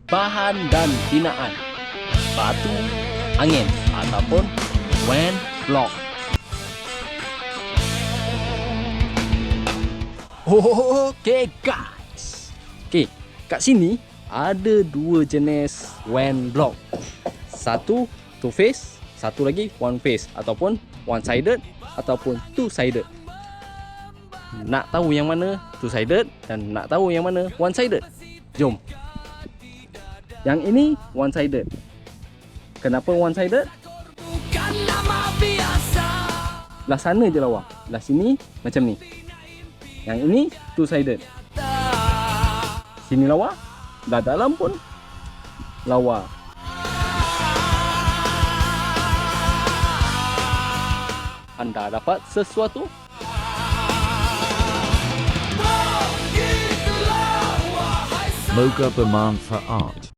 bahan dan binaan. Batu, angin ataupun wind block. Okay guys. Okay, kat sini ada dua jenis wind block. Satu two face, satu lagi one face ataupun one sided ataupun two sided. Nak tahu yang mana two sided dan nak tahu yang mana one sided? Jom. Yang ini one sided. Kenapa one sided? Belah sana je lawa. Belah sini macam ni. Yang ini two sided. Sini lawa, dah dalam pun lawa. Anda dapat sesuatu? Moga bermanfaat.